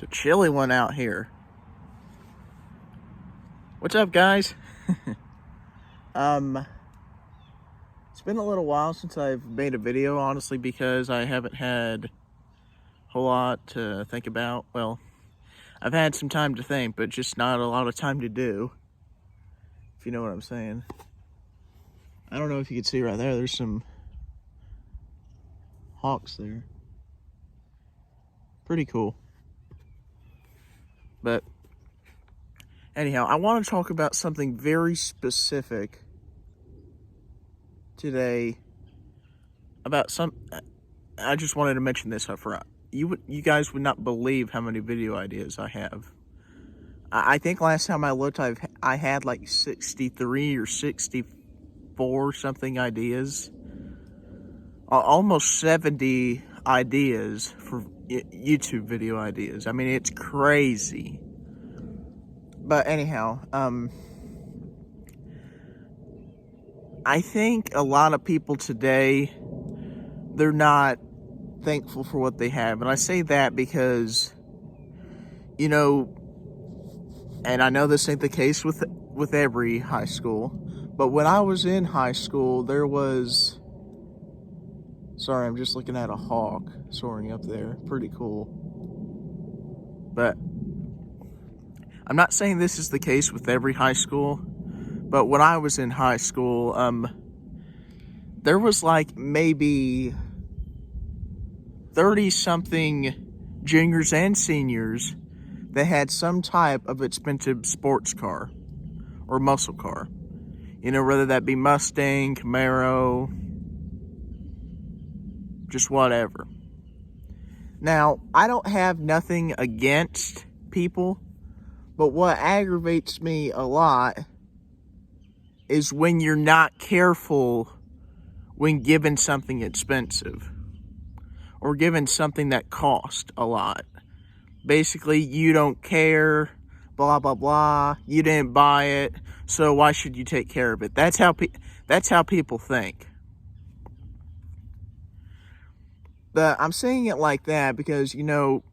It's a chilly one out here. What's up, guys? It's been a little while since I've made a video, honestly, because I haven't had a whole lot to think about. Well, I've had some time to think, but just not a lot of time to do, if you know what I'm saying. I don't know if you can see right there, there's some hawks there. Pretty cool. But anyhow, I want to talk about something very specific today. I just wanted to mention this up front. You guys would not believe how many video ideas I have. I think last time I looked, I had like 63 or 64 something ideas. Almost 70 ideas for YouTube video ideas. I mean, it's crazy. But anyhow, I think a lot of people today, they're not thankful for what they have. And I say that because, you know, and I know this ain't the case with every high school, but when I was in high school, there was... Sorry, I'm just looking at a hawk soaring up there. Pretty cool. But I'm not saying this is the case with every high school, but when I was in high school, there was like maybe 30-something juniors and seniors that had some type of expensive sports car or muscle car. You know, whether that be Mustang, Camaro, just whatever. Now, I don't have nothing against people, but what aggravates me a lot is when you're not careful when given something expensive or given something that cost a lot. Basically, you don't care, blah, blah, blah, you didn't buy it, so why should you take care of it? That's how people think. But I'm saying it like that because, you know,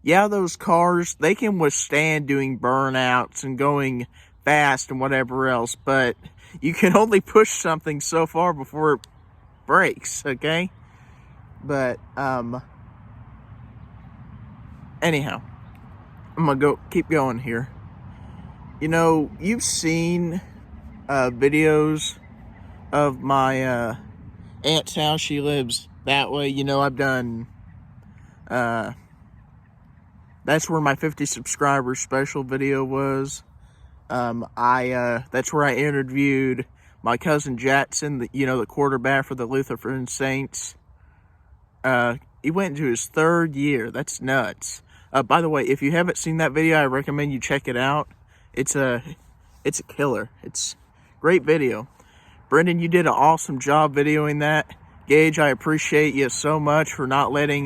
yeah, those cars, they can withstand doing burnouts and going fast and whatever else, but you can only push something so far before it breaks, okay? But, anyhow, I'm gonna keep going here. You know, you've seen videos of my aunt's house. She lives that way. You know, I've done, that's where my 50 subscribers special video was. That's where I interviewed my cousin Jackson, the quarterback for the Lutheran Saints. He went into his 3rd year. That's nuts. By the way, if you haven't seen that video, I recommend you check it out. It's a killer. It's a great video. Brendan, you did an awesome job videoing that. Gage, I appreciate you so much for not letting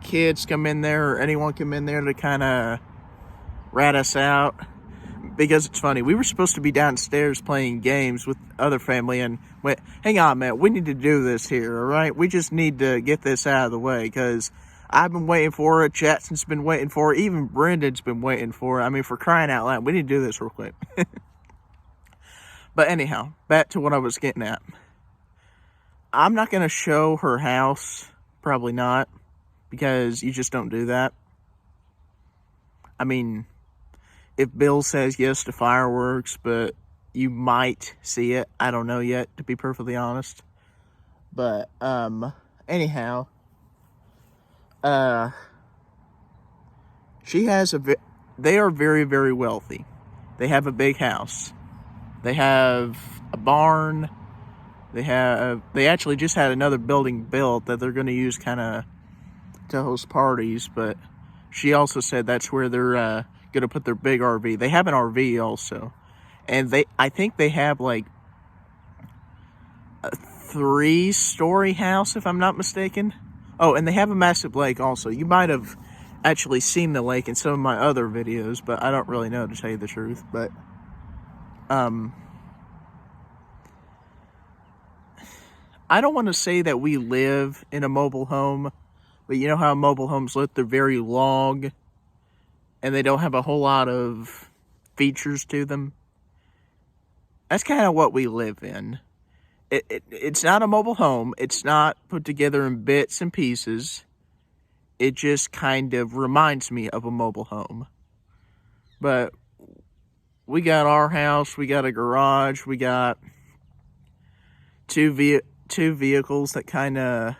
kids come in there or anyone come in there to kind of rat us out. Because it's funny, we were supposed to be downstairs playing games with other family and went, hang on, man, we need to do this here, all right? We just need to get this out of the way because I've been waiting for it. Jackson's been waiting for it. Even Brendan's been waiting for it. I mean, for crying out loud, we need to do this real quick. But anyhow, back to what I was getting at. I'm not going to show her house. Probably not. Because you just don't do that. I mean, if Bill says yes to fireworks, but you might see it. I don't know yet, to be perfectly honest. But, anyhow. They are very, very wealthy. They have a big house. They have a barn. They actually just had another building built that they're going to use kind of to host parties, but she also said that's where they're going to put their big RV. They have an RV also. And I think they have like a 3-story house, if I'm not mistaken. Oh, and they have a massive lake also. You might have actually seen the lake in some of my other videos, but I don't really know, to tell you the truth. But I don't want to say that we live in a mobile home, But you know how mobile homes look? They're very long, and they don't have a whole lot of features to them. That's kind of what we live in. It's not a mobile home. It's not put together in bits and pieces. It just kind of reminds me of a mobile home. But we got our house, we got a garage, we got two vehicles that kind of,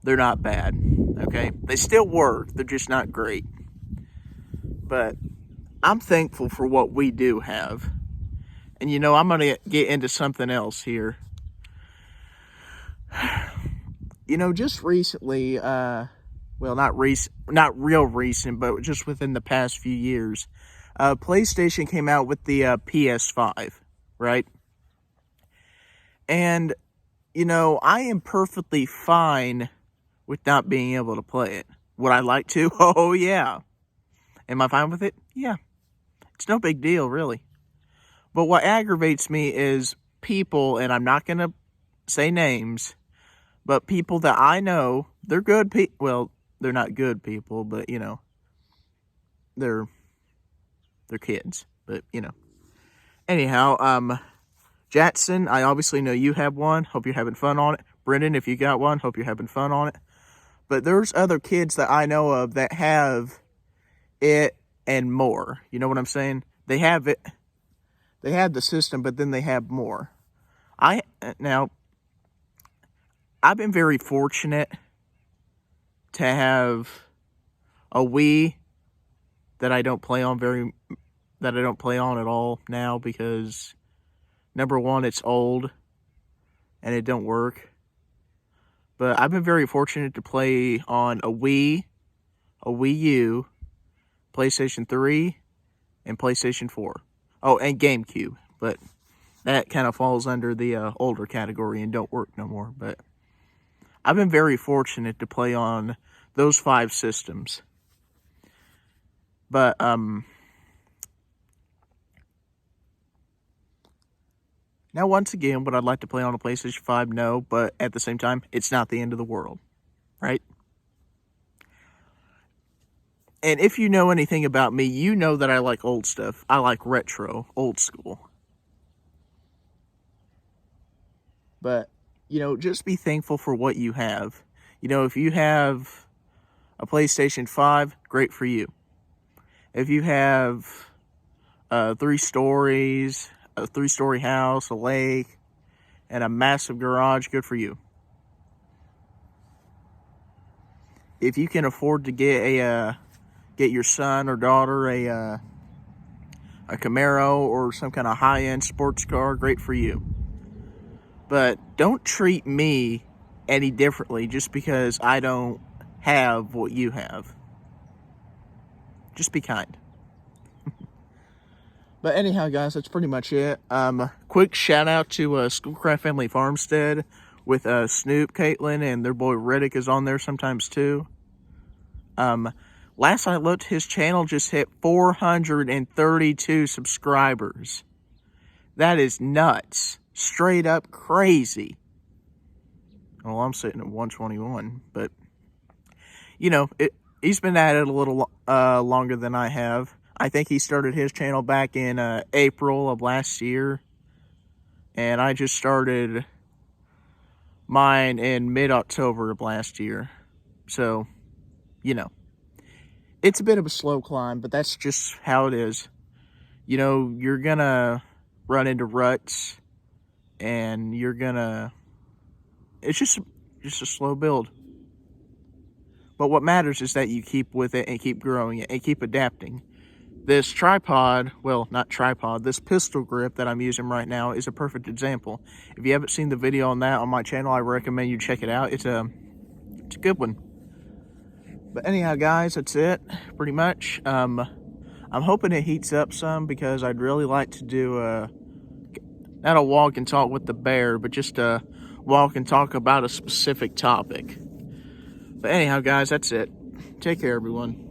they're not bad, okay? They still work, they're just not great. But I'm thankful for what we do have. And you know, I'm going to get into something else here. You know, just recently, well, not real recent, but just within the past few years, PlayStation came out with the PS5, right? And, you know, I am perfectly fine with not being able to play it. Would I like to? Oh, yeah. Am I fine with it? Yeah. It's no big deal, really. But what aggravates me is people, and I'm not going to say names, but people that I know, they're good people. Well, they're not good people, but, you know, they're kids. But, you know. Anyhow, Jackson, I obviously know you have one. Hope you're having fun on it. Brendan, if you got one, hope you're having fun on it. But there's other kids that I know of that have it and more. You know what I'm saying? They have it. They have the system, but then they have more. Now, I've been very fortunate to have a Wii that I don't play on at all now because number one, it's old and it don't work. But I've been very fortunate to play on a Wii U, PlayStation 3, and PlayStation 4. Oh, and GameCube, but that kind of falls under the older category and don't work no more. But I've been very fortunate to play on those 5 systems. But, now once again, would I like to play on a PlayStation 5? No, but at the same time, it's not the end of the world, right? And if you know anything about me, you know that I like old stuff. I like retro, old school. But, you know, just be thankful for what you have. You know, if you have a PlayStation 5, great for you. If you have 3 stories, a 3-story house, a lake, and a massive garage, good for you. If you can afford to get your son or daughter a Camaro or some kind of high-end sports car, great for you. But don't treat me any differently just because I don't have what you have. Just be kind. But anyhow, guys, that's pretty much it. Quick shout out to Schoolcraft Family Farmstead with Snoop, Caitlin, and their boy Riddick is on there sometimes too. Last I looked, his channel just hit 432 subscribers. That is nuts. Straight up crazy. Well, I'm sitting at 121, but, you know, he's been at it a little longer than I have. I think he started his channel back in April of last year, and I just started mine in mid-October of last year. So, you know, it's a bit of a slow climb, but that's just how it is. You know, you're gonna run into ruts, and you're gonna, it's just a slow build. But what matters is that you keep with it and keep growing it and keep adapting. This tripod, well, not tripod, this pistol grip that I'm using right now is a perfect example. If you haven't seen the video on that on my channel, I recommend you check it out. It's a good one. But anyhow, guys, that's it, pretty much. I'm hoping it heats up some because I'd really like to do not a walk and talk with the bear, but just a walk and talk about a specific topic. But anyhow, guys, that's it. Take care, everyone.